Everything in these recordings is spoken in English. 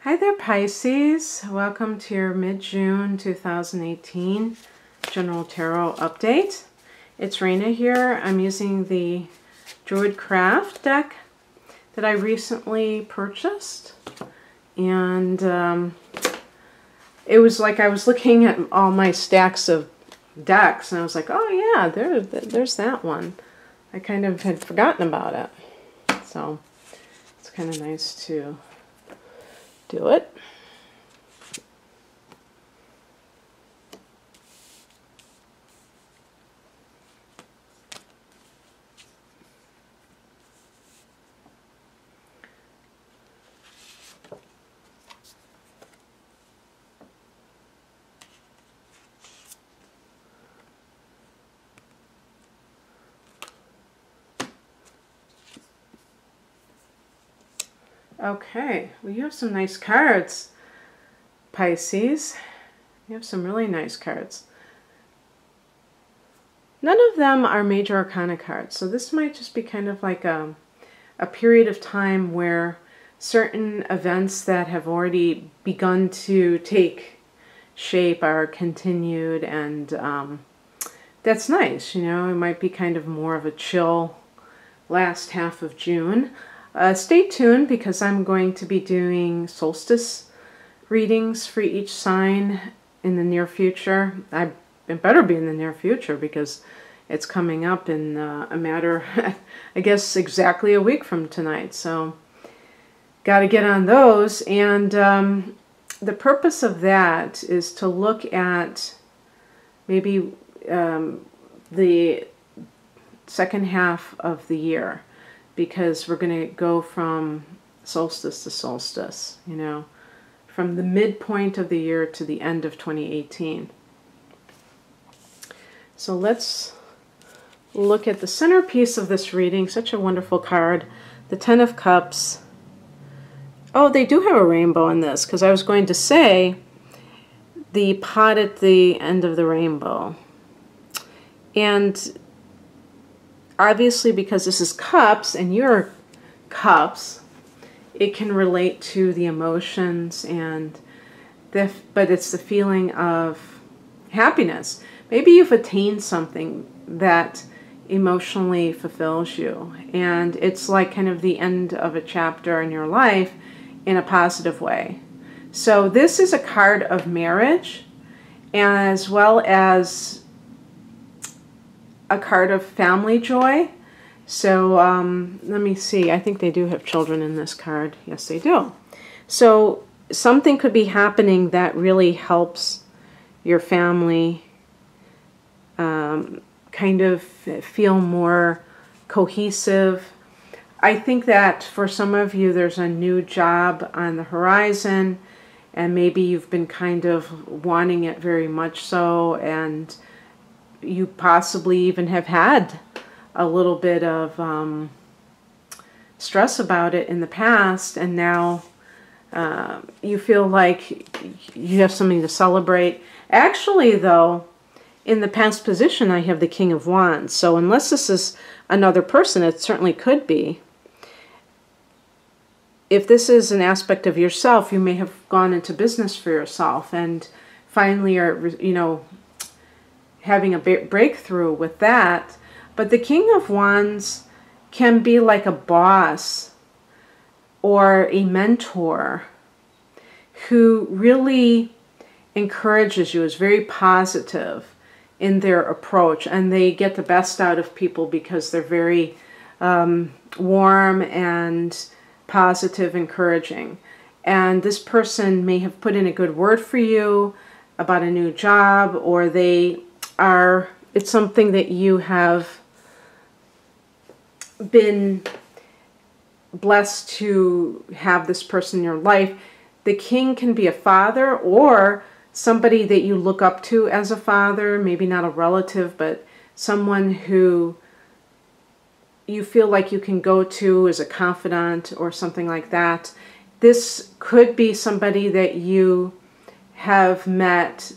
Hi there, Pisces. Welcome to your mid-June 2018 General Tarot Update. It's Raina here. I'm using the Druid Craft deck that I recently purchased. And it was like I was looking at all my stacks of decks and I was like, oh yeah, there's that one. I kind of had forgotten about it. So it's kind of nice to do it. Okay, well, you have some nice cards, Pisces. You have some really nice cards. None of them are major arcana cards, so this might just be kind of like a period of time where certain events that have already begun to take shape are continued, and that's nice. You know, it might be kind of more of a chill last half of June. Stay tuned because I'm going to be doing solstice readings for each sign in the near future. It better be in the near future because it's coming up in a matter, I guess, exactly a week from tonight. So got to get on those. And the purpose of that is to look at maybe the second half of the year, because we're going to go from solstice to solstice, you know, from the midpoint of the year to the end of 2018. So let's look at the centerpiece of this reading. Such a wonderful card, the Ten of Cups. Oh, they do have a rainbow in this, because I was going to say the pot at the end of the rainbow. And obviously, because this is cups and you're cups, it can relate to the emotions and but it's the feeling of happiness. Maybe you've attained something that emotionally fulfills you, and it's like kind of the end of a chapter in your life in a positive way. So this is a card of marriage, as well as a card of family joy. So let me see. I think they do have children in this card. Yes, they do. So something could be happening that really helps your family kind of feel more cohesive. I think that for some of you, there's a new job on the horizon, and maybe you've been kind of wanting it very much so, and you possibly even have had a little bit of stress about it in the past, and now you feel like you have something to celebrate. Actually, though, in the past position, I have the King of Wands. So unless this is another person, it certainly could be. If this is an aspect of yourself, you may have gone into business for yourself and finally are, you know, having a breakthrough with that. But the King of Wands can be like a boss or a mentor who really encourages you, is very positive in their approach, and they get the best out of people because they're very warm and positive, encouraging. And this person may have put in a good word for you about a new job, or it's something that you have been blessed to have this person in your life. The king can be a father or somebody that you look up to as a father, maybe not a relative, but someone who you feel like you can go to as a confidant or something like that. This could be somebody that you have met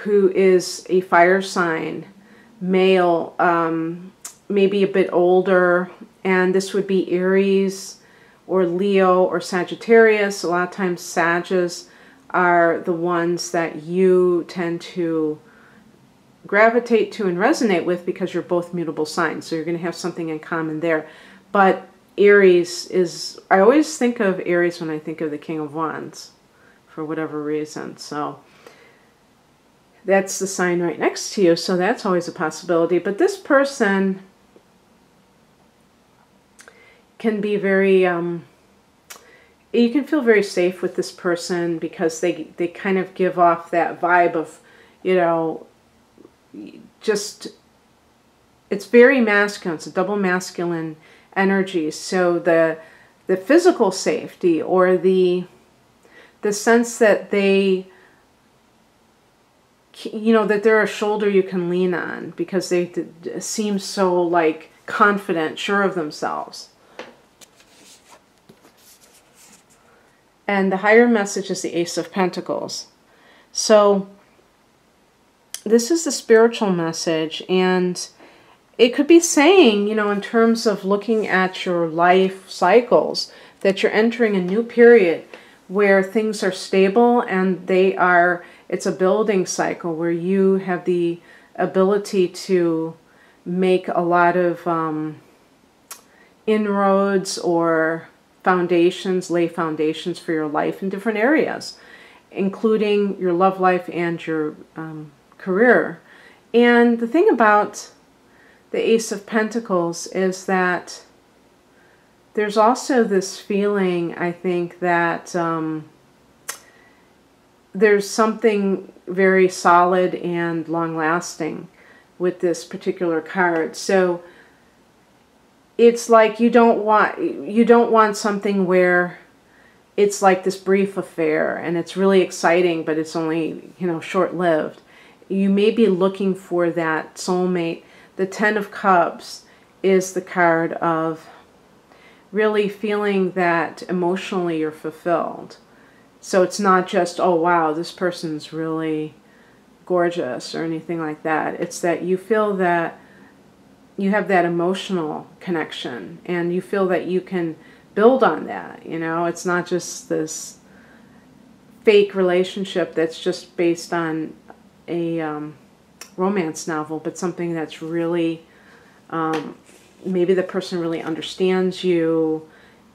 who is a fire sign, male, maybe a bit older, and this would be Aries or Leo or Sagittarius. A lot of times Sages are the ones that you tend to gravitate to and resonate with because you're both mutable signs. So you're going to have something in common there. But Aries is, I always think of Aries when I think of the King of Wands for whatever reason. So that's the sign right next to you. So that's always a possibility. But this person can be very, you can feel very safe with this person because they kind of give off that vibe of, you know, just, it's very masculine. It's a double masculine energy. So the physical safety or the sense that they, you know, that they're a shoulder you can lean on because they seem so like confident, sure of themselves. And the higher message is the Ace of Pentacles. So this is the spiritual message, and it could be saying, you know, in terms of looking at your life cycles, that you're entering a new period where things are stable and they are, it's a building cycle where you have the ability to make a lot of inroads or foundations, lay foundations for your life in different areas, including your love life and your career. And the thing about the Ace of Pentacles is that there's also this feeling, I think, that there's something very solid and long-lasting with this particular card. So it's like you don't want something where it's like this brief affair and it's really exciting, but it's only, you know, short-lived. You may be looking for that soulmate. The Ten of Cups is the card of really feeling that emotionally you're fulfilled. So it's not just, oh wow, this person's really gorgeous or anything like that. It's that you feel that you have that emotional connection and you feel that you can build on that. You know, it's not just this fake relationship that's just based on a romance novel, but something that's really, maybe the person really understands you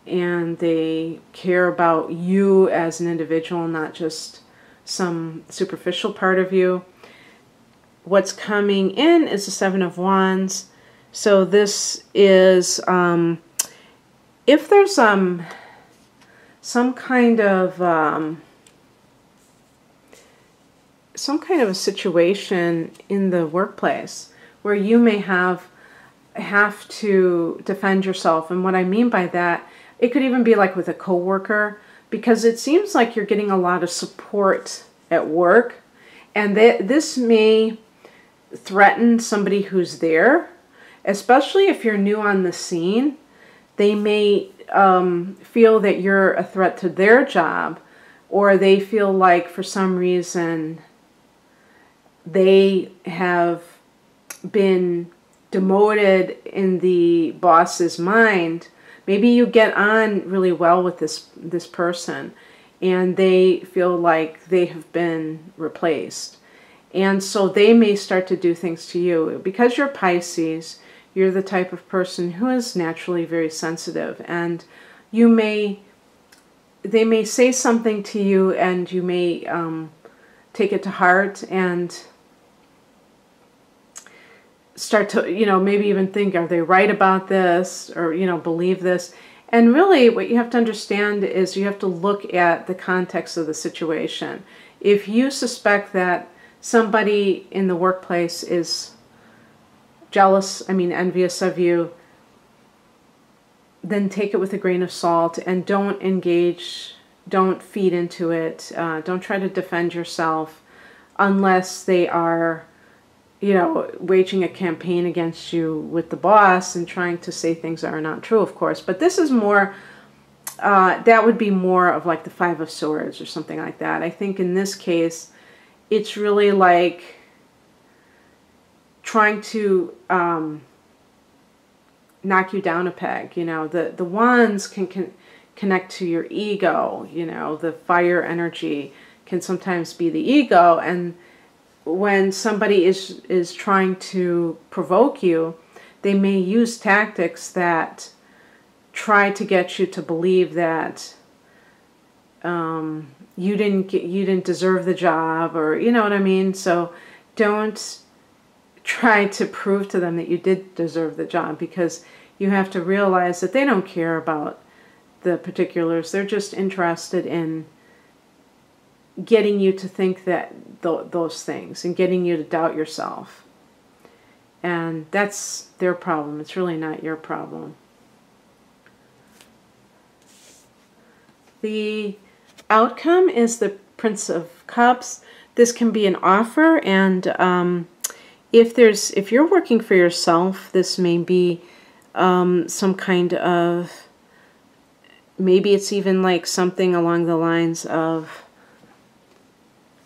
and they care about you as an individual, not just some superficial part of you. What's coming in is the Seven of Wands. So this is, if there's some kind of a situation in the workplace where you may have to defend yourself. And what I mean by that, it could even be like with a coworker, because it seems like you're getting a lot of support at work, and this may threaten somebody who's there, especially if you're new on the scene. They may feel that you're a threat to their job, or they feel like for some reason they have been demoted in the boss's mind. Maybe you get on really well with this person and they feel like they have been replaced. And so they may start to do things to you. Because you're Pisces, you're the type of person who is naturally very sensitive, and they may say something to you and you may take it to heart and start to, you know, maybe even think, are they right about this, or, you know, believe this. And really what you have to understand is you have to look at the context of the situation. If you suspect that somebody in the workplace is jealous, envious of you, then take it with a grain of salt and don't engage, don't feed into it, don't try to defend yourself unless they are, you know, waging a campaign against you with the boss and trying to say things that are not true, of course. But this is more, that would be more of like the Five of Swords or something like that. I think in this case, it's really like trying to knock you down a peg. You know, the wands can connect to your ego. You know, the fire energy can sometimes be the ego, and when somebody is trying to provoke you, they may use tactics that try to get you to believe that you didn't deserve the job, or you know what I mean. So don't try to prove to them that you did deserve the job, because you have to realize that they don't care about the particulars. They're just interested in getting you to think that those things and getting you to doubt yourself. And that's their problem. It's really not your problem. The outcome is the Prince of Cups. This can be an offer, and if you're working for yourself, this may be some kind of, maybe it's even like something along the lines of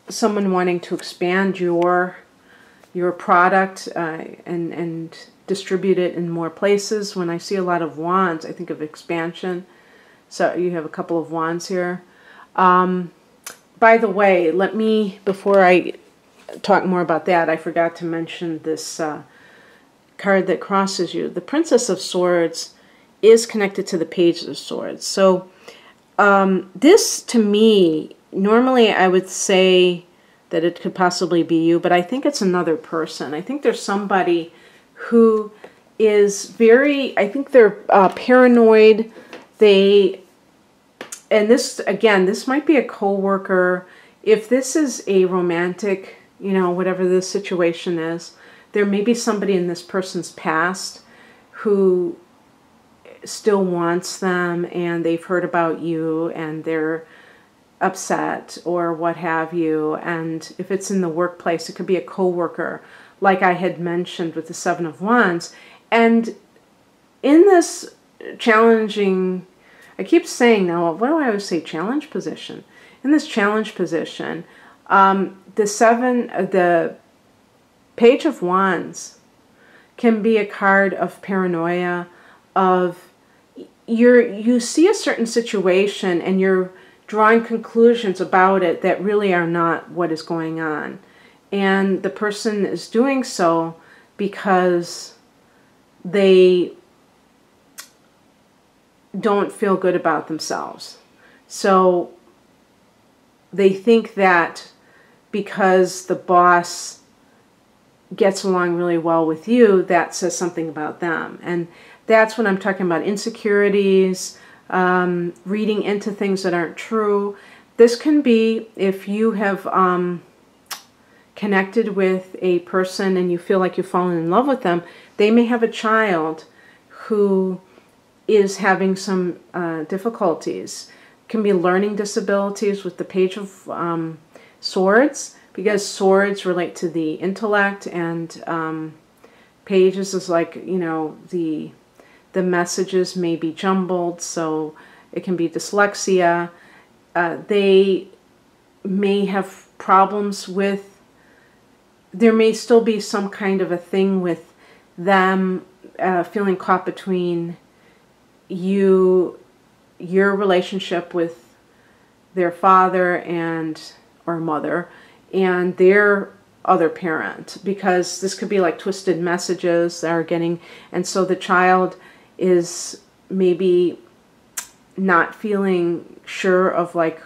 someone wanting to expand your product and distribute it in more places. When I see a lot of wands, I think of expansion. So you have a couple of wands here. By the way, before I talk more about that, I forgot to mention this card that crosses you. The Princess of Swords is connected to the Page of Swords. So this, to me, normally I would say that it could possibly be you, but I think it's another person. I think there's somebody who is very, I think they're paranoid. And this, again, this might be a co-worker. If this is a romantic, you know, whatever this situation is, there may be somebody in this person's past who still wants them, and they've heard about you and they're upset or what have you. And if it's in the workplace, it could be a co-worker, like I had mentioned with the Seven of Wands. And in this challenging, I keep saying now, what do I always say? Challenge position. In this challenge position, the Page of Wands can be a card of paranoia, of you see a certain situation and you're drawing conclusions about it that really are not what is going on. And the person is doing so because they don't feel good about themselves. So they think that because the boss gets along really well with you, that says something about them. And that's when I'm talking about insecurities, reading into things that aren't true. This can be if you have connected with a person and you feel like you've fallen in love with them. They may have a child who is having some difficulties. Can be learning disabilities with the Page of Swords, because swords relate to the intellect, and pages is like, you know, the messages may be jumbled, so it can be dyslexia. They may have problems with, there may still be some kind of a thing with them feeling caught between your relationship with their father and or mother and their other parent, because this could be like twisted messages that are getting, and so the child is maybe not feeling sure of like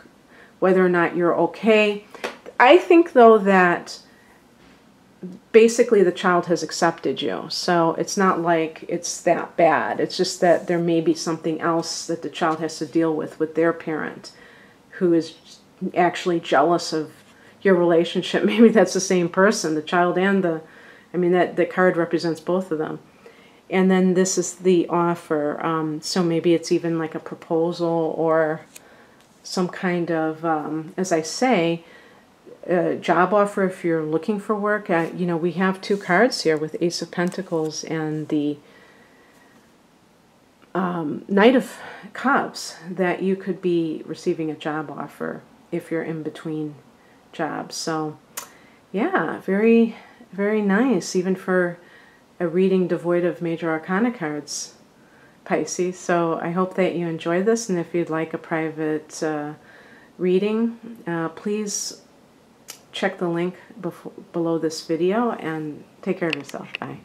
whether or not you're okay. I think though that basically the child has accepted you, so it's not like it's that bad. It's just that there may be something else that the child has to deal with their parent, who is actually jealous of your relationship. Maybe that's the same person, the child and the card represents both of them. And then this is the offer. So maybe it's even like a proposal or some kind of, as I say, job offer if you're looking for work. You know, we have two cards here with Ace of Pentacles and the Knight of Cups, that you could be receiving a job offer if you're in between jobs. So yeah, very, very nice, even for a reading devoid of major arcana cards. Pisces. So I hope that you enjoy this, and if you'd like a private reading, please check the link below this video, and take care of yourself. Bye.